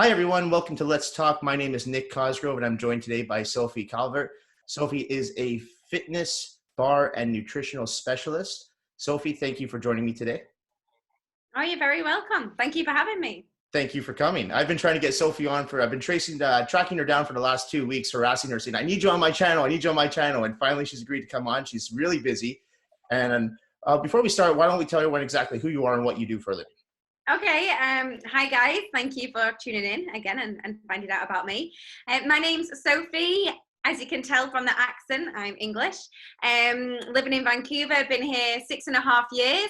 Hi, everyone. Welcome to Let's Talk. My name is Nick Cosgrove, and I'm joined today by Sophie Calvert. Sophie is a fitness, bar, and nutritional specialist. Sophie, thank you for joining me today. Oh, you're very welcome. Thank you for having me. Thank you for coming. I've been trying to get Sophie on I've been tracking her down for the last 2 weeks, harassing her, saying, I need you on my channel. I need you on my channel. And finally, she's agreed to come on. She's really busy. And before we start, why don't we tell everyone exactly who you are and what you do for a living? Okay. Hi, guys. Thank you for tuning in again and finding out about me. My name's Sophie. As you can tell from the accent, I'm English. Living in Vancouver, I've been here 6.5 years.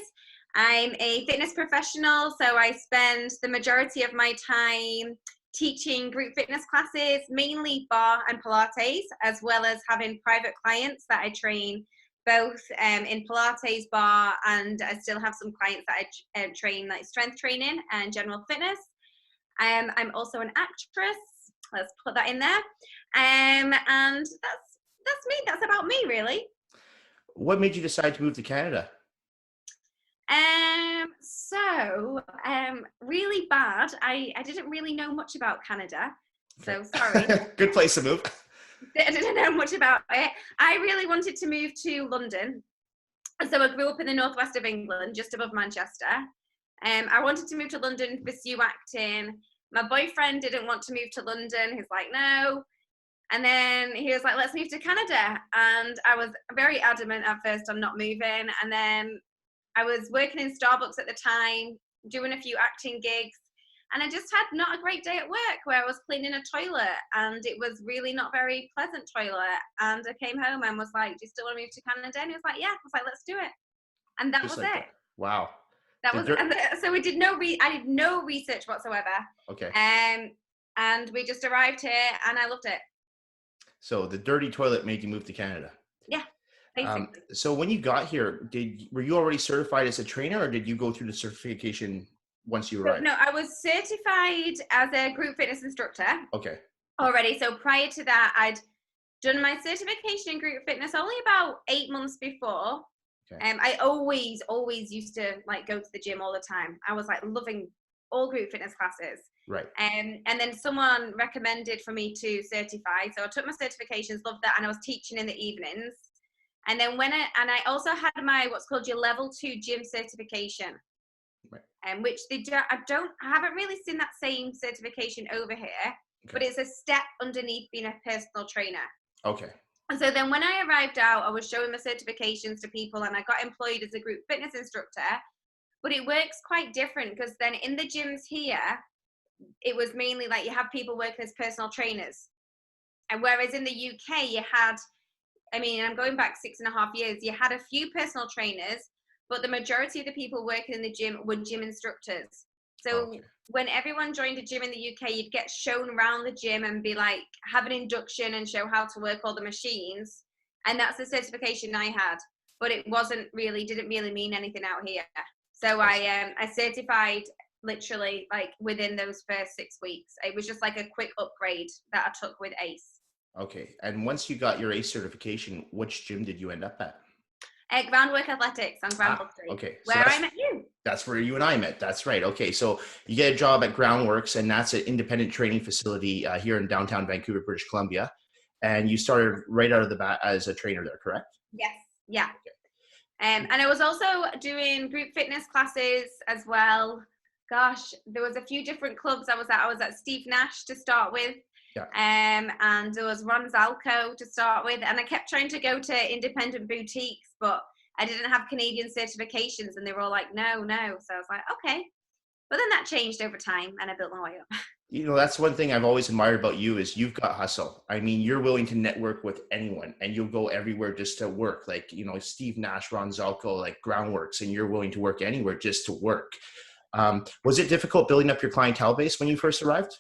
I'm a fitness professional, so I spend the majority of my time teaching group fitness classes, mainly bar and Pilates, as well as having private clients that I train both in Pilates, bar, and I still have some clients that I train like strength training and general fitness. I'm also an actress. Let's put that in there. And that's me. That's about me, really. What made you decide to move to Canada? Really bad. I didn't really know much about Canada, so sorry. Good place to move. I didn't know much about it. I really wanted to move to London. So I grew up in the northwest of England, just above Manchester. I wanted to move to London, pursue acting. My boyfriend didn't want to move to London. He's like, no. And then he was like, let's move to Canada. And I was very adamant at first on not moving. And then I was working in Starbucks at the time, doing a few acting gigs. And I just had not a great day at work where I was cleaning a toilet and it was really not very pleasant toilet. And I came home and was like, do you still want to move to Canada? And he was like, yeah. I was like, let's do it. And that Just was like it. that. Wow. So we did I did no research whatsoever. Okay. And we just arrived here and I loved it. So the dirty toilet made you move to Canada. Yeah. Basically. So when you got here, were you already certified as a trainer, or did you go through the certification once you arrived? No, I was certified as a group fitness instructor. Okay. Already. So prior to that, I'd done my certification in group fitness only about 8 months before. Okay. I always used to like go to the gym all the time. I was like loving all group fitness classes. Right. And then someone recommended for me to certify. So I took my certifications, loved that, and I was teaching in the evenings. And then I also had my what's called your level 2 gym certification. Right. Which I haven't really seen that same certification over here, okay. But it's a step underneath being a personal trainer. Okay. And so then when I arrived out, I was showing my certifications to people and I got employed as a group fitness instructor. But it works quite different because then in the gyms here, it was mainly like you have people working as personal trainers. And whereas in the UK, you had, I'm going back 6.5 years, you had a few personal trainers, but the majority of the people working in the gym were gym instructors. So when everyone joined a gym in the UK, you'd get shown around the gym and be like, have an induction and show how to work all the machines. And that's the certification I had, but it didn't really mean anything out here. So I certified literally like within those first 6 weeks. It was just like a quick upgrade that I took with ACE. Okay. And once you got your ACE certification, which gym did you end up at? Groundwork Athletics on Granville Street. Okay. Where I met you. That's where you and I met. That's right. Okay. So you get a job at Groundworks, and that's an independent training facility here in downtown Vancouver, British Columbia. And you started right out of the bat as a trainer there, correct? Yes. Yeah. Okay. And I was also doing group fitness classes as well. Gosh, there was a few different clubs I was at. I was at Steve Nash to start with. Yeah. And there was Ron Zalco to start with, and I kept trying to go to independent boutiques, but I didn't have Canadian certifications, and they were all like, no. So I was like, okay. But then that changed over time, and I built my way up. You know, that's one thing I've always admired about you is you've got hustle. I mean, you're willing to network with anyone, and you'll go everywhere just to work. Like, you know, Steve Nash, Ron Zalco, like Groundworks, and you're willing to work anywhere just to work. Was it difficult building up your clientele base when you first arrived?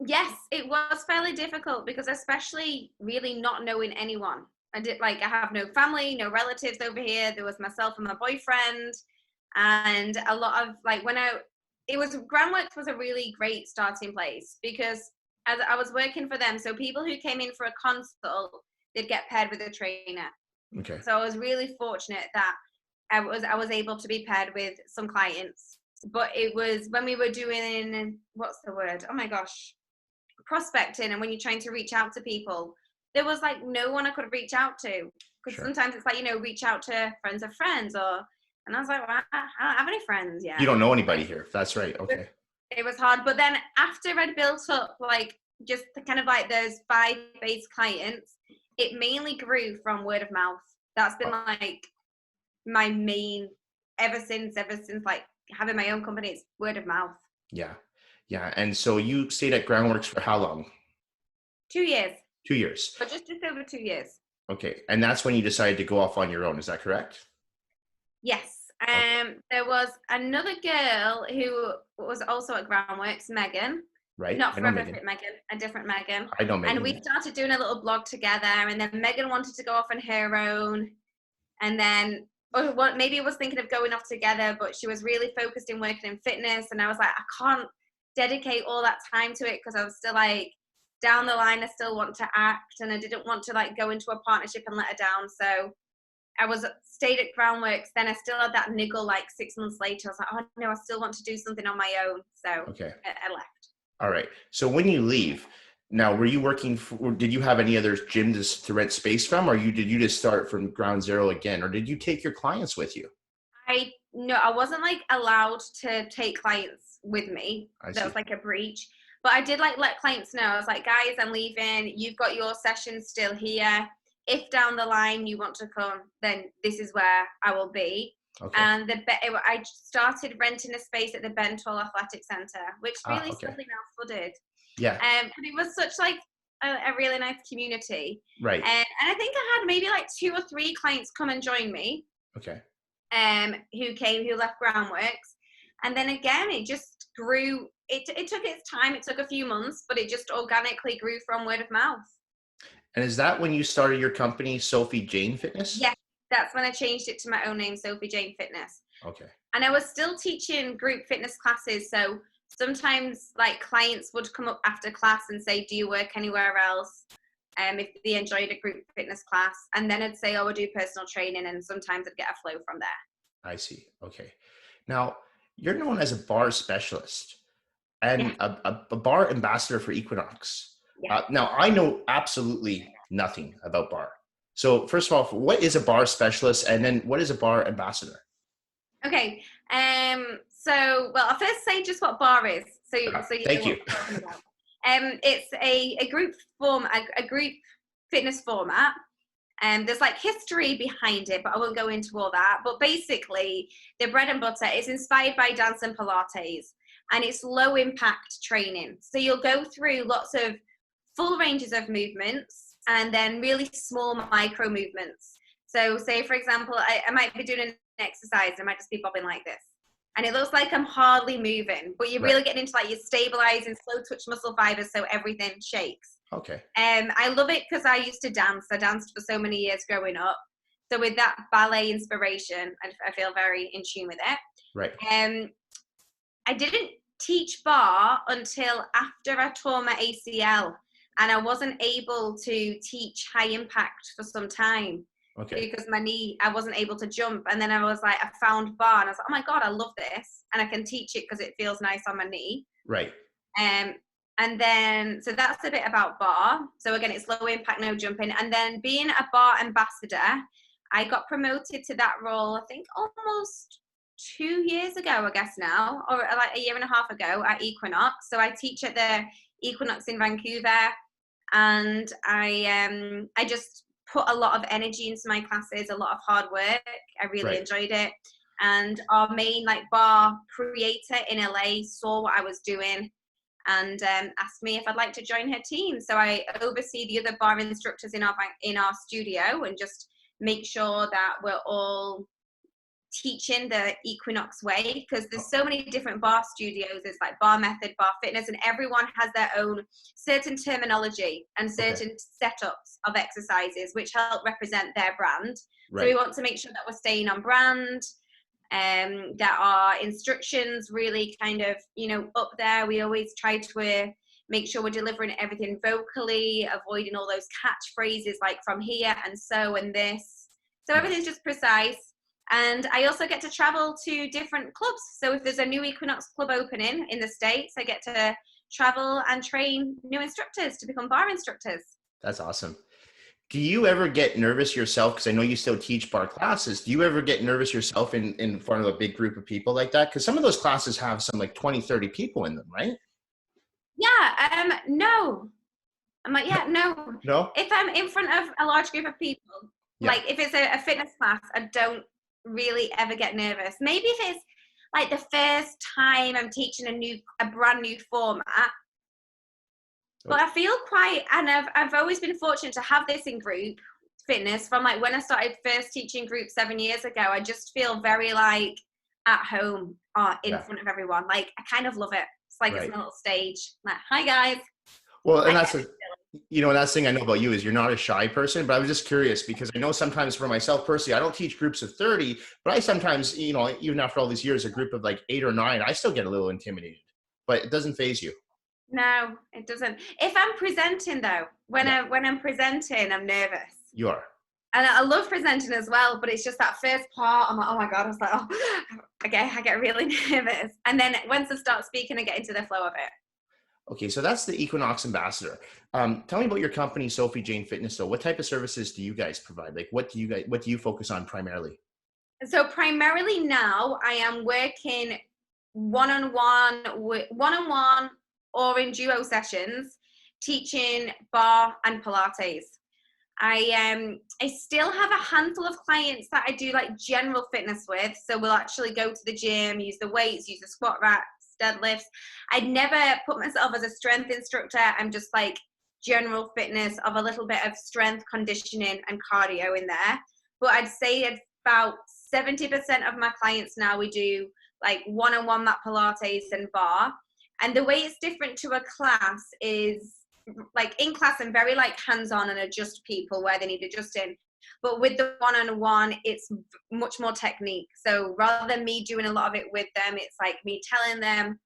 Yes, it was fairly difficult because especially really not knowing anyone. I have no family, no relatives over here. There was myself and my boyfriend, and a lot of Groundworks was a really great starting place because as I was working for them, so people who came in for a consult, they'd get paired with a trainer. Okay. So I was really fortunate that I was able to be paired with some clients. but it was when we were doing, what's the word? Oh my gosh, prospecting. And when you're trying to reach out to people, there was like no one I could reach out to. Because Sure. sometimes it's like, reach out to friends of friends and I was like, well, I don't have any friends yet. You don't know anybody here. That's right. Okay. It was hard. But then after I'd built up like just kind of like those 5 base clients, it mainly grew from word of mouth. That's been like my main ever since like having my own company, it's word of mouth. Yeah. Yeah. And so you stayed at Groundworks for how long? 2 years. 2 years. But just over 2 years. Okay. And that's when you decided to go off on your own. Is that correct? Yes. Okay. There was another girl who was also at Groundworks, Megan. Right. Not I know Forever Megan. Fit Megan, a different Megan. I know Megan. And we started doing a little blog together, and then Megan wanted to go off on her own. And then maybe was thinking of going off together, but she was really focused in working in fitness. And I was like, I can't dedicate all that time to it because I was still like, down the line, I still want to act, and I didn't want to like go into a partnership and let her down. So I stayed at Groundworks. Then I still had that niggle like 6 months later. I was like, oh no, I still want to do something on my own. So okay. I left. All right. So when you leave, now were you working or did you have any other gyms to rent space from, or did you just start from ground zero again, or did you take your clients with you? No, I wasn't like allowed to take clients with me. That was like a breach. But I did like let clients know. I was like, guys, I'm leaving. You've got your session still here. If down the line you want to come, then this is where I will be. Okay. And I started renting a space at the Bentall Athletic Centre, which really sadly now flooded. Yeah. But it was such like a really nice community. Right. And I think I had maybe like 2 or 3 clients come and join me. Okay. Who left Groundworks. And then again, it just grew. It took its time. It took a few months, but it just organically grew from word of mouth. And is that when you started your company, Sofie Jayne Fitness? Yes, that's when I changed it to my own name, Sofie Jayne Fitness. Okay. And I was still teaching group fitness classes. So sometimes like clients would come up after class and say, do you work anywhere else? If they enjoyed a group fitness class. And then I'd say, oh, I do personal training. And sometimes I'd get a flow from there. I see. Okay. Now, you're known as a bar specialist and a bar ambassador for Equinox. Yeah. Now, I know absolutely nothing about bar. So first of all, what is a bar specialist? And then what is a bar ambassador? Okay. So, well, I'll first say just what bar is. So you thank you. It's a group fitness format. There's like history behind it, but I won't go into all that. But basically, the bread and butter is inspired by dance and Pilates, and it's low impact training. So you'll go through lots of full ranges of movements and then really small micro movements. So say, for example, I might be doing an exercise, I might just be bobbing like this. And it looks like I'm hardly moving, but you're really getting into like your stabilizing slow twitch muscle fibers so everything shakes. Okay. I love it because I used to dance. I danced for so many years growing up. So with that ballet inspiration, I feel very in tune with it. Right. I didn't teach bar until after I tore my ACL, and I wasn't able to teach high impact for some time. Okay. Because my knee, I wasn't able to jump. And then I was like, I found bar and I was like, oh my God, I love this. And I can teach it because it feels nice on my knee. Right. And then, so that's a bit about bar. So again, it's low impact, no jumping. And then being a bar ambassador, I got promoted to that role, I think almost 2 years ago, I guess now, or like a year and a half ago at Equinox. So I teach at the Equinox in Vancouver. And I just put a lot of energy into my classes, a lot of hard work. I really enjoyed it. And our main like bar creator in LA saw what I was doing and asked me if I'd like to join her team. So I oversee the other bar instructors in our studio and just make sure that we're all teaching the Equinox way, because there's so many different bar studios. There's like Bar Method, Bar Fitness, and everyone has their own certain terminology and certain setups of exercises which help represent their brand. So we want to make sure that we're staying on brand, that our instructions really kind of, up there. We always try to make sure we're delivering everything vocally, avoiding all those catchphrases like from here and so and this. So everything's just precise. And I also get to travel to different clubs. So if there's a new Equinox club opening in the States, I get to travel and train new instructors to become bar instructors. That's awesome. Do you ever get nervous yourself? Because I know you still teach bar classes. Do you ever get nervous yourself in front of a big group of people like that? Because some of those classes have some like 20, 30 people in them, right? Yeah, no. I'm like, yeah, no. No? If I'm in front of a large group of people, Yeah. like if it's a fitness class, I don't really ever get nervous. Maybe if it's like the first time I'm teaching a brand new format, but I feel quite, and I've always been fortunate to have this in group fitness from like when I started first teaching group 7 years ago. I just feel very like at home in front of everyone. Like I kind of love it. It's like it's a little stage. Like, hi guys. Well, and that's that's the thing I know about you is you're not a shy person, but I was just curious because I know sometimes for myself personally, I don't teach groups of 30, but I sometimes, even after all these years, a group of like 8 or 9, I still get a little intimidated, but it doesn't faze you. No, it doesn't. If I'm presenting though, when I'm presenting, I'm nervous. You are. And I love presenting as well, but it's just that first part, I'm like, oh my God, I was like, oh, okay, I get really nervous. And then once I start speaking, I get into the flow of it. Okay, so that's the Equinox ambassador. Tell me about your company, Sofie Jayne Fitness. So, what type of services do you guys provide? Like, what do you focus on primarily? So primarily now, I am working one-on-one or in duo sessions, teaching bar and Pilates. I still have a handful of clients that I do like general fitness with. So we'll actually go to the gym, use the weights, use the squat racks, deadlifts. I'd never put myself as a strength instructor. I'm just like general fitness of a little bit of strength conditioning and cardio in there. But I'd say about 70% of my clients now we do like one-on-one mat Pilates and bar. And the way it's different to a class is like in class I'm very like hands-on and adjust people where they need adjusting. But with the one-on-one, it's much more technique. So rather than me doing a lot of it with them, it's like me telling them,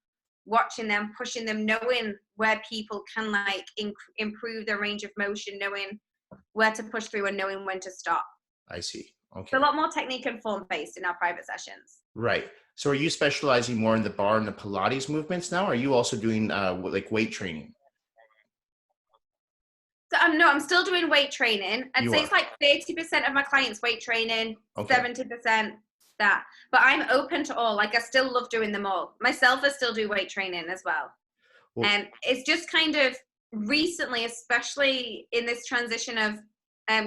watching them, pushing them, knowing where people can like improve their range of motion, knowing where to push through and knowing when to stop. I see. Okay. It's a lot more technique and form based in our private sessions. Right. So are you specializing more in the bar and the Pilates movements now? Or are you also doing like weight training? So I'm still doing weight training. I'd say it's like 30% of my clients weight training, 70% that. But I'm open to all. Like I still love doing them all. Myself, I still do weight training as well. And it's just kind of recently, especially in this transition of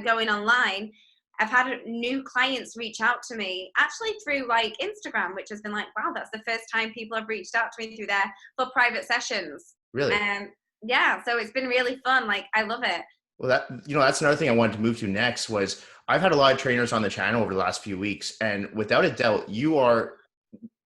going online, I've had new clients reach out to me actually through like Instagram, which has been like, wow, that's the first time people have reached out to me through there for private sessions. Really? Yeah, so it's been really fun. Like, I love it. Well, that's another thing I wanted to move to next was I've had a lot of trainers on the channel over the last few weeks, and without a doubt, you are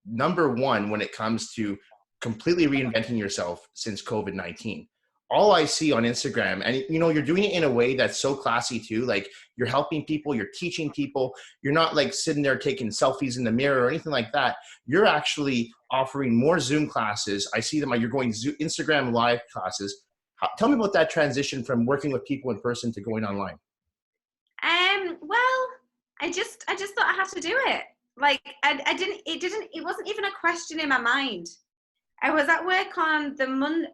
number one when it comes to completely reinventing yourself since COVID-19. All I see on Instagram, and you're doing it in a way that's so classy too. Like you're helping people, you're teaching people. You're not like sitting there taking selfies in the mirror or anything like that. You're actually offering more Zoom classes. I see them. You're going Instagram live classes. Tell me about that transition from working with people in person to going online. Well, I just thought I had to do it. Like it wasn't even a question in my mind. I was at work on the Monday.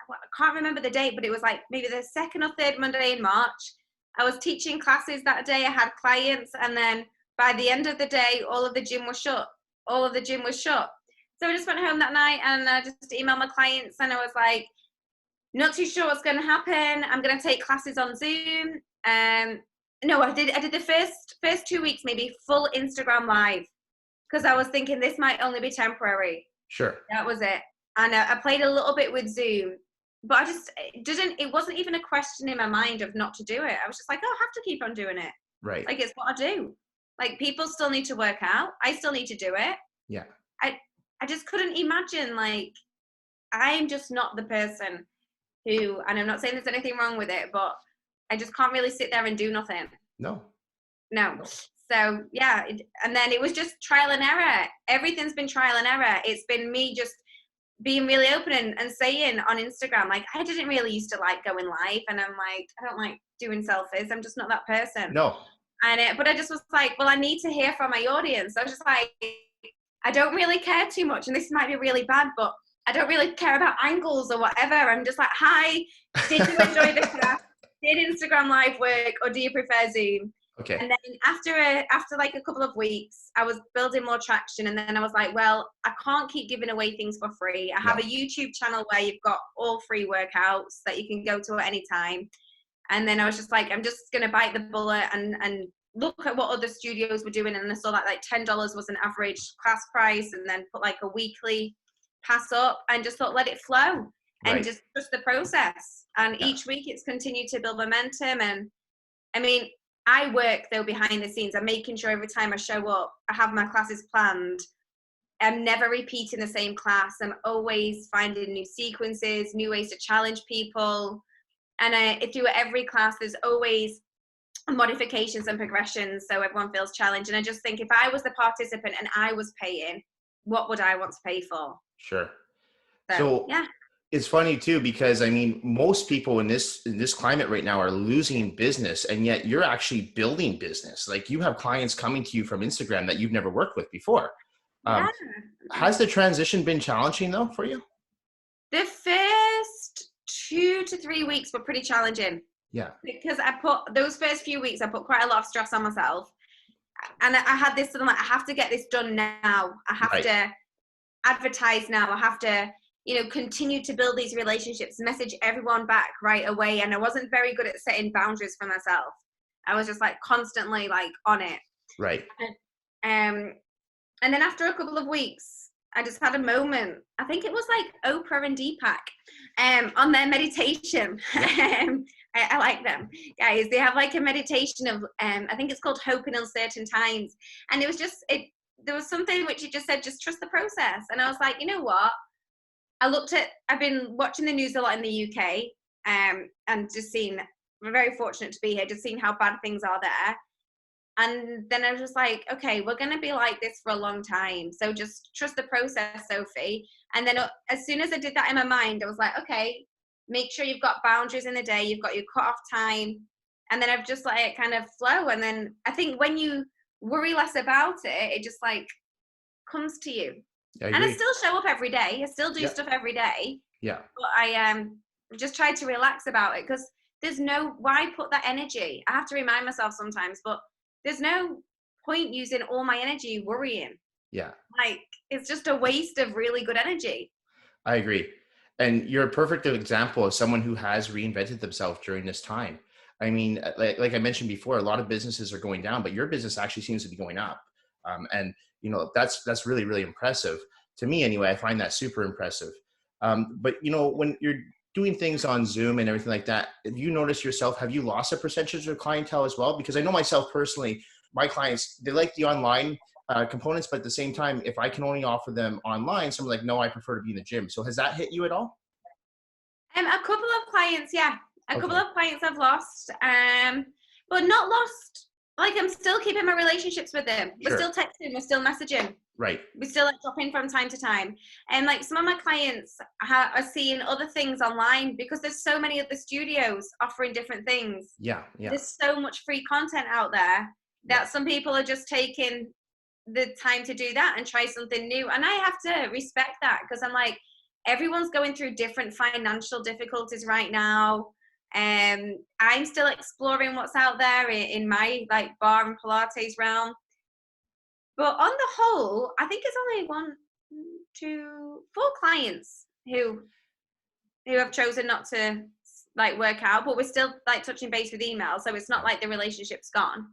I can't remember the date, but it was like maybe the second or third Monday in March. I was teaching classes that day. I had clients, and then by the end of the day, all of the gym was shut. So I just went home that night and I just emailed my clients, and I was like, not too sure what's going to happen. I'm going to take classes on Zoom. No, I did the first 2 weeks maybe full Instagram live because I was thinking this might only be temporary. Sure. That was it. And I played a little bit with Zoom, but it wasn't even a question in my mind of not to do it. I was just like, oh, I have to keep on doing it. Right. Like, it's what I do. Like, people still need to work out. I still need to do it. Yeah. I just couldn't imagine, like, I'm just not the person who, and I'm not saying there's anything wrong with it, but I just can't really sit there and do nothing. No. So, yeah. And then it was just trial and error. Everything's been trial and error. It's been me just being really open and saying on Instagram, like, I didn't really used to like going live, and I'm like, I don't like doing selfies. I'm just not that person. No. And but I just was like, well, I need to hear from my audience. I was just like, I don't really care too much, and this might be really bad, but I don't really care about angles or whatever. I'm just like, hi, did you enjoy the class? Did Instagram Live work, or do you prefer Zoom? Okay. And then after like a couple of weeks, I was building more traction, and then I was like, well, I can't keep giving away things for free. I have a YouTube channel where you've got all free workouts that you can go to at any time. And then I was just like, I'm just gonna bite the bullet and look at what other studios were doing, and I saw that like $10 was an average class price, and then put like a weekly pass up, and just thought, let it flow and just trust the process. And each week it's continued to build momentum. And I mean, I work though behind the scenes. I'm making sure every time I show up, I have my classes planned. I'm never repeating the same class. I'm always finding new sequences, new ways to challenge people. And I do every class, there's always modifications and progressions, so everyone feels challenged. And I just think, if I was the participant and I was paying, what would I want to pay for? Sure. So yeah, it's funny too, because I mean, most people in this climate right now are losing business, and yet you're actually building business. Like, you have clients coming to you from Instagram that you've never worked with before. Has the transition been challenging though for you? The first 2 to 3 weeks were pretty challenging. Yeah. Because those first few weeks, I put quite a lot of stress on myself. And I had this sort of like, I have to get this done now. I have to advertise now. I have to, continue to build these relationships, message everyone back right away. And I wasn't very good at setting boundaries for myself. I was just like constantly like on it. Right. And then after a couple of weeks, I just had a moment. I think it was like Oprah and Deepak on their meditation. I like them guys. They have like a meditation of I think it's called Hope in Uncertain Times. And it was just there was something which it just said, just trust the process. And I was like, you know what? I've been watching the news a lot in the UK, and just we're very fortunate to be here, just seeing how bad things are there. And then I was just like, okay, we're going to be like this for a long time. So just trust the process, Sophie. And then as soon as I did that in my mind, I was like, okay, make sure you've got boundaries in the day. You've got your cut-off time. And then I've just let it kind of flow. And then I think when you worry less about it, it just like comes to you. And I still show up every day. I still do stuff every day. Yeah. But I just try to relax about it, because why put that energy? I have to remind myself sometimes, but there's no point using all my energy worrying. Yeah. Like, it's just a waste of really good energy. I agree. And you're a perfect example of someone who has reinvented themselves during this time. I mean, like I mentioned before, a lot of businesses are going down, but your business actually seems to be going up. And that's really, really impressive to me anyway. I find that super impressive. But when you're doing things on Zoom and everything like that, have you noticed yourself, have you lost a percentage of clientele as well? Because I know myself personally, my clients, they like the online components, but at the same time, if I can only offer them online, someone's like, no, I prefer to be in the gym. So has that hit you at all? A couple of clients, yeah. A couple of clients I've lost, but not lost. Like, I'm still keeping my relationships with them. We're still texting, we're still messaging. Right. We still like drop in from time to time. And like, some of my clients are seeing other things online, because there's so many of the studios offering different things. Yeah. There's so much free content out there that some people are just taking the time to do that and try something new. And I have to respect that, because I'm like, everyone's going through different financial difficulties right now. I'm still exploring what's out there in my like bar and Pilates realm. But on the whole, I think it's only 1, 2, 4 clients who have chosen not to like work out, but we're still like touching base with email. So it's not like the relationship's gone.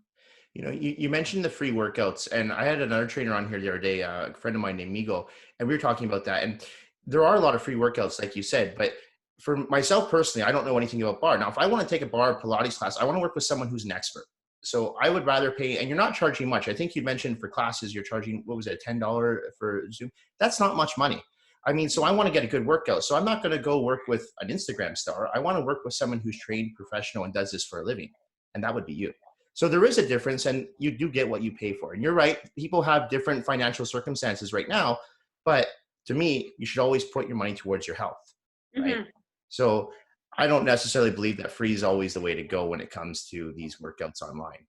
You mentioned the free workouts, and I had another trainer on here the other day, a friend of mine named Migo, and we were talking about that. And there are a lot of free workouts, like you said, but for myself personally, I don't know anything about bar. Now, if I want to take a bar Pilates class, I want to work with someone who's an expert. So I would rather pay, and you're not charging much. I think you mentioned for classes, you're charging, what was it, $10 for Zoom? That's not much money. I mean, so I want to get a good workout. So I'm not going to go work with an Instagram star. I want to work with someone who's trained, professional, and does this for a living. And that would be you. So there is a difference, and you do get what you pay for. And you're right. People have different financial circumstances right now. But to me, you should always put your money towards your health. Right. Mm-hmm. So I don't necessarily believe that free is always the way to go when it comes to these workouts online.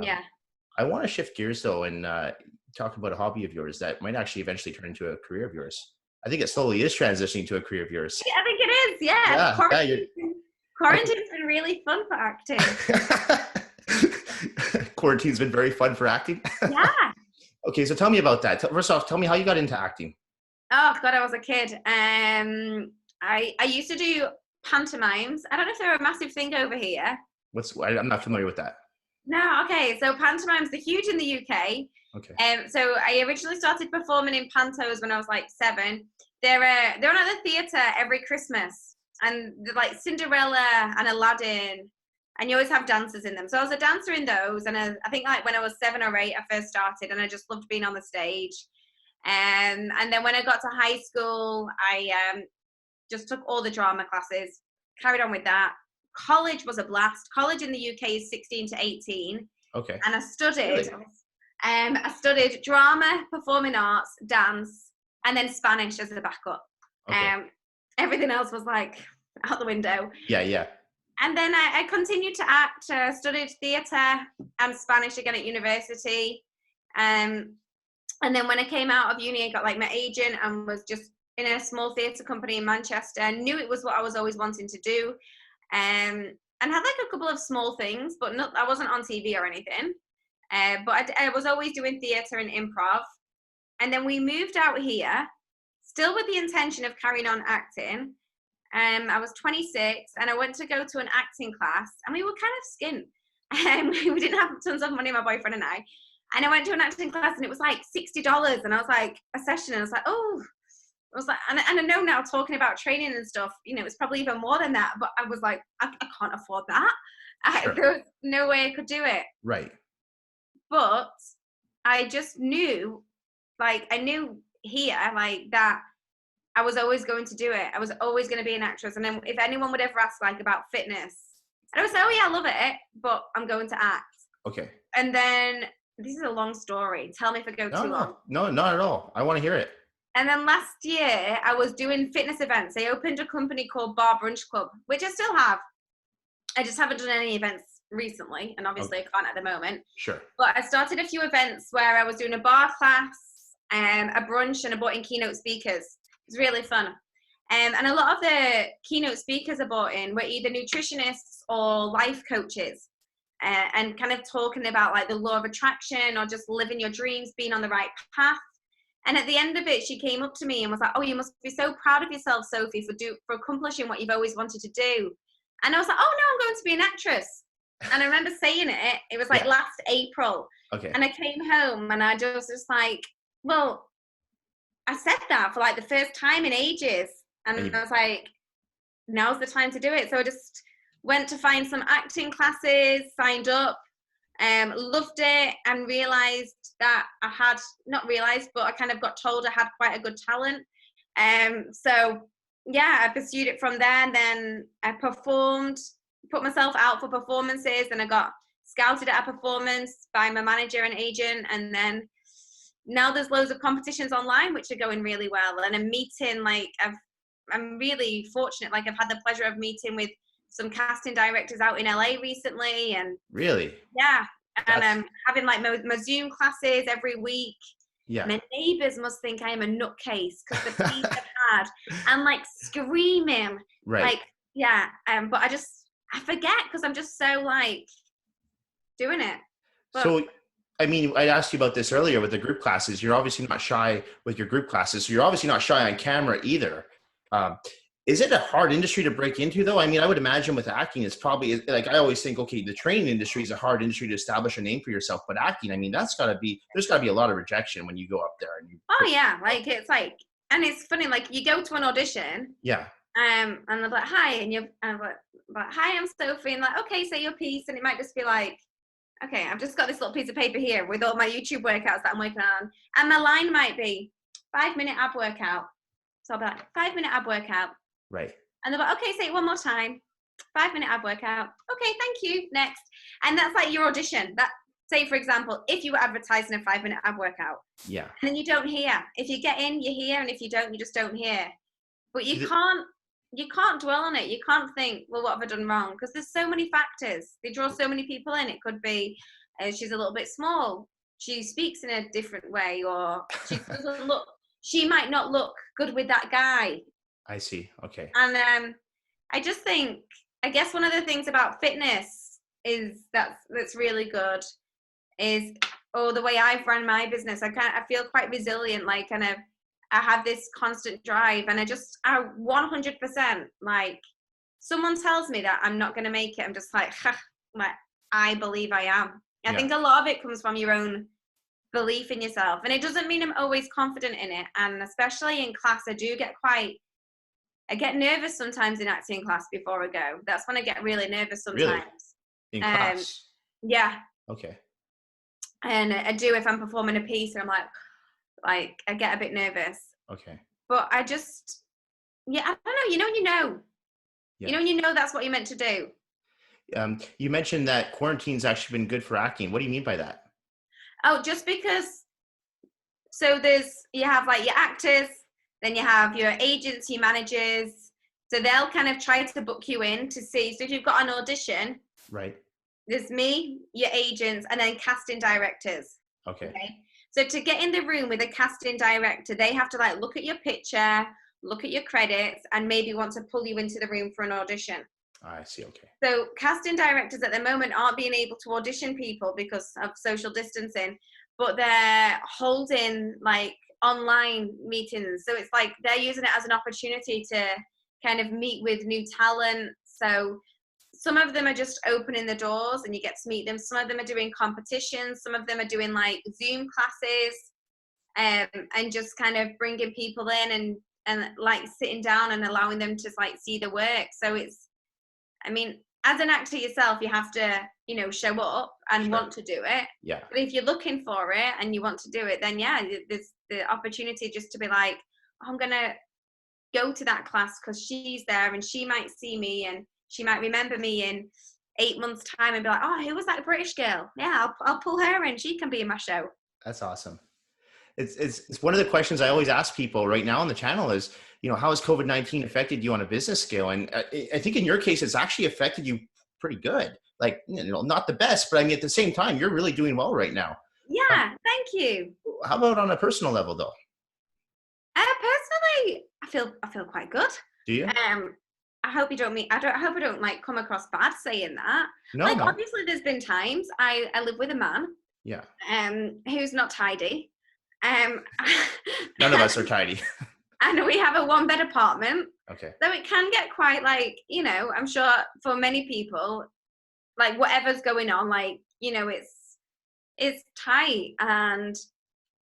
Yeah. I want to shift gears though and talk about a hobby of yours that might actually eventually turn into a career of yours. I think it slowly is transitioning to a career of yours. Yeah, I think it is. Yeah. Yeah, you're okay. Quarantine's been really fun for acting. Quarantine's been very fun for acting. Yeah. Okay, so tell me about that. First off, tell me how you got into acting. Oh God, I was a kid. I used to do pantomimes. I don't know if they're a massive thing over here. I'm not familiar with that. No, okay. So pantomimes are huge in the UK. Okay. So I originally started performing in pantos when I was like 7. They're on at the theatre every Christmas, and they're like Cinderella and Aladdin, and you always have dancers in them. So I was a dancer in those, and I think like when I was 7 or 8, I first started, and I just loved being on the stage. And then when I got to high school, I just took all the drama classes, carried on with that. College was a blast. College in the UK is 16 to 18. Okay. And I studied, Really? I studied drama, performing arts, dance, and then Spanish as a backup. Okay. Everything else was like out the window. Yeah. And then I continued to act, studied theatre and Spanish again at university. And then when I came out of uni, I got like my agent and was just in a small theatre company in Manchester. I knew it was what I was always wanting to do. And had like a couple of small things, but I wasn't on TV or anything. But I was always doing theatre and improv. And then we moved out here, still with the intention of carrying on acting. I was 26 and I went to go to an acting class, and we were kind of skint. We didn't have tons of money, my boyfriend and I. And I went to an acting class and it was like $60. And I was like, a session, and I was like, oh. I was like, and I know now, talking about training and stuff, you know, it's probably even more than that. But I was like, I can't afford that. Sure. There was no way I could do it. Right. But I just knew, like, I knew here, like, that I was always going to do it. I was always going to be an actress. And then if anyone would ever ask, like, about fitness, I would say, oh, yeah, I love it, but I'm going to act. Okay. And then, this is a long story. Tell me if I go too long. No, not at all. I want to hear it. And then last year, I was doing fitness events. I opened a company called Barre Brunch Club, which I still have. I just haven't done any events recently, and obviously I can't at the moment. Sure. But I started a few events where I was doing a bar class, a brunch, and I brought in keynote speakers. It was really fun. And a lot of the keynote speakers I brought in were either nutritionists or life coaches, and kind of talking about like the law of attraction or just living your dreams, being on the right path. And at the end of it, she came up to me and was like, oh, you must be so proud of yourself, Sophie, for accomplishing what you've always wanted to do. And I was like, oh, no, I'm going to be an actress. And I remember saying it was like last April. Okay. And I came home and I just was like, well, I said that for like the first time in ages. And I was like, now's the time to do it. So I just went to find some acting classes, signed up. Loved it, and realized that but I kind of got told I had quite a good talent. So yeah, I pursued it from there, and then I performed, put myself out for performances, and I got scouted at a performance by my manager and agent, and then now there's loads of competitions online which are going really well, and I'm meeting, like, I'm really fortunate, like I've had the pleasure of meeting with some casting directors out in LA recently, and really, yeah, and I'm having like my Zoom classes every week. Yeah, my neighbors must think I am a nutcase because the peace I've had, and like screaming, right? Like, yeah, but I forget because I'm just so like doing it. But, so, I mean, I asked you about this earlier with the group classes. You're obviously not shy with your group classes, so you're obviously not shy on camera either. Is it a hard industry to break into, though? I mean, I would imagine with acting, it's probably, like, I always think, okay, the training industry is a hard industry to establish a name for yourself, but acting, I mean, there's got to be a lot of rejection when you go up there. Like, it's like, and it's funny, like, you go to an audition. Yeah. And they're like, hi, and I'm like, hi, I'm Sophie, and like, okay, say your piece, and it might just be like, okay, I've just got this little piece of paper here with all my YouTube workouts that I'm working on, and my line might be 5-minute ab workout. So I'll be like, 5-minute ab workout. Right. And they're like, okay, say it one more time. 5-minute ab workout. Okay, thank you. Next. And that's like your audition. That, say, for example, if you were advertising a 5-minute ab workout. Yeah. And then you don't hear. If you get in, you hear, and if you don't, you just don't hear. But you can't dwell on it. You can't think, well, what have I done wrong? Because there's so many factors. They draw so many people in. It could be she's a little bit small. She speaks in a different way, or she might not look good with that guy. I see. Okay. And I just think, I guess one of the things about fitness is that's really good is, the way I've run my business, I feel quite resilient, like kind of, I have this constant drive, and I 100%, like, someone tells me that I'm not going to make it, I'm just like, like, I believe I am. I think a lot of it comes from your own belief in yourself, and it doesn't mean I'm always confident in it. And especially in class, I get nervous sometimes in acting class before I go. That's when I get really nervous sometimes. Really? In class? Yeah. Okay. And I do if I'm performing a piece, and I'm like I get a bit nervous. Okay. But I just, I don't know. You know, that's what you're meant to do. You mentioned that quarantine's actually been good for acting. What do you mean by that? Oh, just because. So you have like your actors, then you have your agents, your managers. So they'll kind of try to book you in to see. So if you've got an audition, right? There's me, your agents, and then casting directors. Okay. So to get in the room with a casting director, they have to like look at your picture, look at your credits, and maybe want to pull you into the room for an audition. I see. Okay. So casting directors at the moment aren't being able to audition people because of social distancing, but they're holding like online meetings. So it's like they're using it as an opportunity to kind of meet with new talent. So some of them are just opening the doors and you get to meet them. Some of them are doing competitions. Some of them are doing like Zoom classes, and just kind of bringing people in and like sitting down and allowing them to like see the work. So it's, I mean, as an actor yourself, you have to, show up and want to do it. Yeah. But if you're looking for it and you want to do it, then there's the opportunity just to be like, I'm going to go to that class because she's there and she might see me and she might remember me in 8 months' time and be like, oh, who was that British girl? Yeah, I'll pull her in. She can be in my show. That's awesome. It's one of the questions I always ask people right now on the channel is, how has COVID-19 affected you on a business scale? And I think in your case, it's actually affected you pretty good. Like, not the best, but I mean, at the same time, you're really doing well right now. Yeah, thank you. How about on a personal level though? Personally, I feel quite good. Do you? I hope I don't like come across bad saying that. No, like, no. Obviously there's been times I live with a man. Yeah. Who's not tidy. None of us are tidy. And we have a 1-bed apartment. Okay. So it can get quite like, I'm sure for many people, like whatever's going on, like, it's tight. And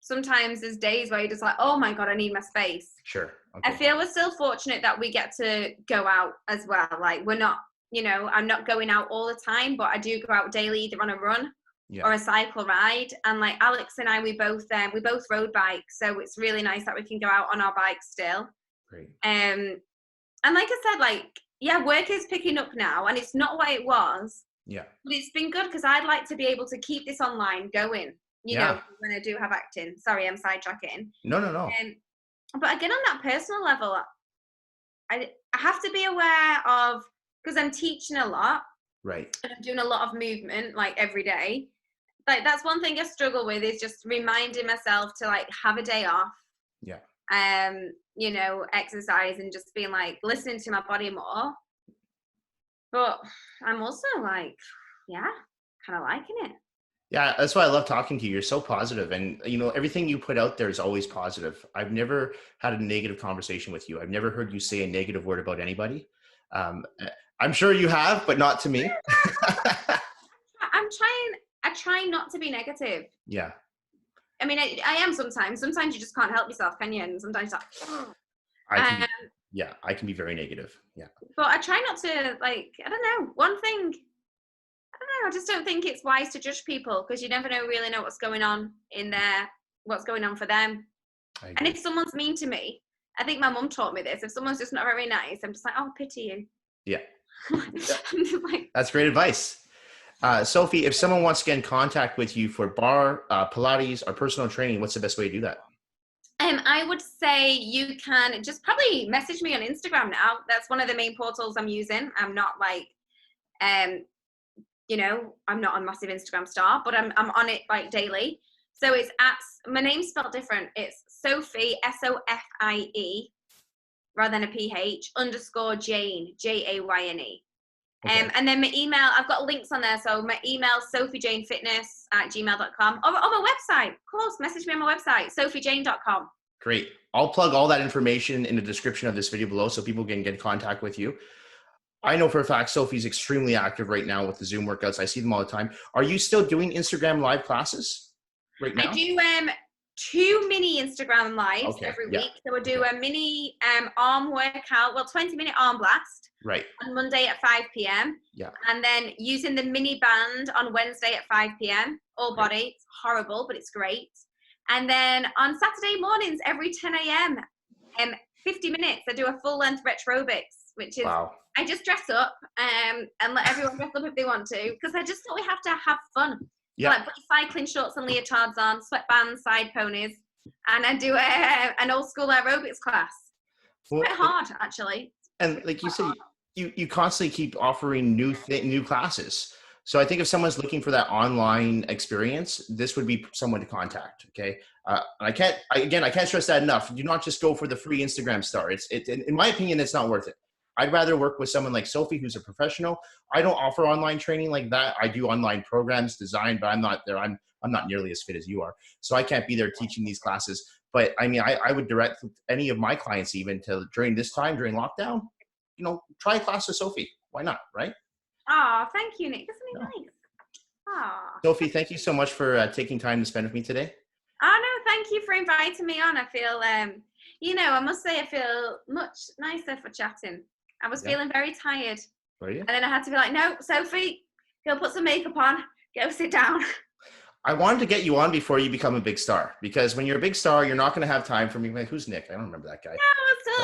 sometimes there's days where you're just like, oh my God, I need my space. Sure. Okay. I feel we're still fortunate that we get to go out as well. Like we're not, I'm not going out all the time, but I do go out daily, either on a run or a cycle ride. And like Alex and I, we both road bike. So it's really nice that we can go out on our bikes still. Great. And like I said, like, work is picking up now and it's not what it was. Yeah. But it's been good because I'd like to be able to keep this online going, when I do have acting. Sorry, I'm sidetracking. No. But again, on that personal level, I have to be aware of, because I'm teaching a lot. Right. And I'm doing a lot of movement like every day. Like that's one thing I struggle with, is just reminding myself to like have a day off. Yeah. Exercise and just being like listening to my body more. But I'm also like, kind of liking it. Yeah, that's why I love talking to you. You're so positive, and everything you put out there is always positive. I've never had a negative conversation with you. I've never heard you say a negative word about anybody. I'm sure you have, but not to me. I try not to be negative. Yeah. I mean, I am sometimes. Sometimes you just can't help yourself, can you? And sometimes I can be very negative. Yeah. But I try not to, like, I don't know. One thing, I just don't think it's wise to judge people, because you never really know what's going on what's going on for them. And if someone's mean to me, I think my mum taught me this. If someone's just not very nice, I'm just like, oh, pity you. Yeah. That's great advice. Sophie, if someone wants to get in contact with you for Barre, Pilates, or personal training, what's the best way to do that? I would say you can just probably message me on Instagram now. That's one of the main portals I'm using. I'm not like you know, I'm not a massive Instagram star, but I'm on it like daily. So it's at, my name's spelled different. It's Sophie, Sofie, rather than a PH, _ Jayne, Jayne. Okay. And then my email, I've got links on there. So my email, sophiejayne.fitness@gmail.com. Or on my website, of course, message me on my website, sophiejayne.com. Great. I'll plug all that information in the description of this video below so people can get in contact with you. I know for a fact Sophie's extremely active right now with the Zoom workouts. I see them all the time. Are you still doing Instagram live classes right now? I do 2 mini Instagram lives every week. So I do a mini arm workout, 20-minute arm blast. Right. On Monday at 5 p.m. Yeah. And then using the mini band on Wednesday at 5 p.m. All body. It's horrible, but it's great. And then on Saturday mornings, every 10 a.m., 50 minutes, I do a full length retroaerobics, which is, I just dress up and let everyone dress up if they want to, because I just thought we have to have fun. Yeah. So, like, put cycling shorts and leotards on, sweatbands, side ponies, and I do an old school aerobics class. It's quite hard, actually. And like you said, you constantly keep offering new classes. So I think if someone's looking for that online experience, this would be someone to contact. Okay. I can't stress that enough. Do not just go for the free Instagram star. In my opinion, it's not worth it. I'd rather work with someone like Sophie, who's a professional. I don't offer online training like that. I do online programs design, but I'm not there. I'm not nearly as fit as you are. So I can't be there teaching these classes. But I mean, I would direct any of my clients even to during lockdown, you know, try a class with Sophie. Why not? Right? Oh, thank you, Nick. Isn't it nice? Oh. Sophie, thank you so much for taking time to spend with me today. Oh, no, thank you for inviting me on. I feel, you know, I must say I feel much nicer for chatting. I was feeling very tired. Were you? And then I had to be like, no, Sophie, go put some makeup on. Go sit down. I wanted to get you on before you become a big star, because when you're a big star, you're not going to have time for me. Like, who's Nick? I don't remember that guy. No,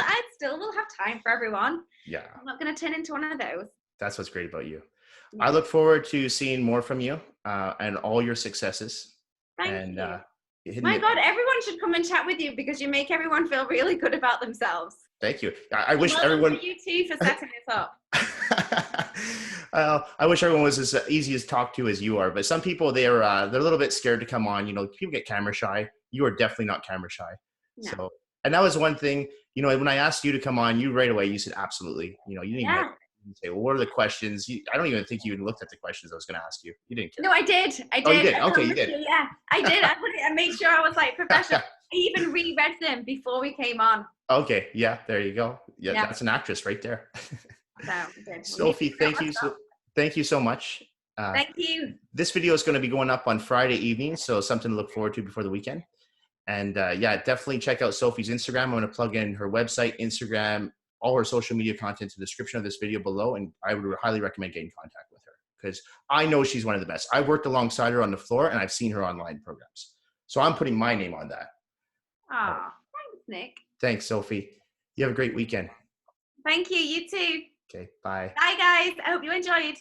I still will have time for everyone. Yeah. I'm not going to turn into one of those. That's what's great about you. I look forward to seeing more from you and all your successes. Thank you. My God, everyone should come and chat with you because you make everyone feel really good about themselves. Thank you. I wish everyone. You too for setting this up. I wish everyone was as easy to talk to as you are, but some people they're a little bit scared to come on. You know, people get camera shy. You are definitely not camera shy. No. So, and that was one thing. You know, when I asked you to come on, you right away you said absolutely. You know, you didn't even say, well, what are the questions? I don't even think you even looked at the questions I was going to ask you. You didn't care. No, I did. Oh, you did. Okay, you did. Yeah, I did. I made sure I was like professional. I even reread them before we came on. Okay. Yeah. There you go. Yeah. That's an actress right there. Sophie, thank you so much. Thank you. This video is going to be going up on Friday evening, so something to look forward to before the weekend. And definitely check out Sophie's Instagram. I'm going to plug in her website, Instagram, all her social media content in the description of this video below, and I would highly recommend getting in contact with her because I know she's one of the best. I've worked alongside her on the floor, and I've seen her online programs. So I'm putting my name on that. Thanks, Nick. Thanks, Sophie. You have a great weekend. Thank you. You too. Okay, bye. Bye, guys. I hope you enjoyed.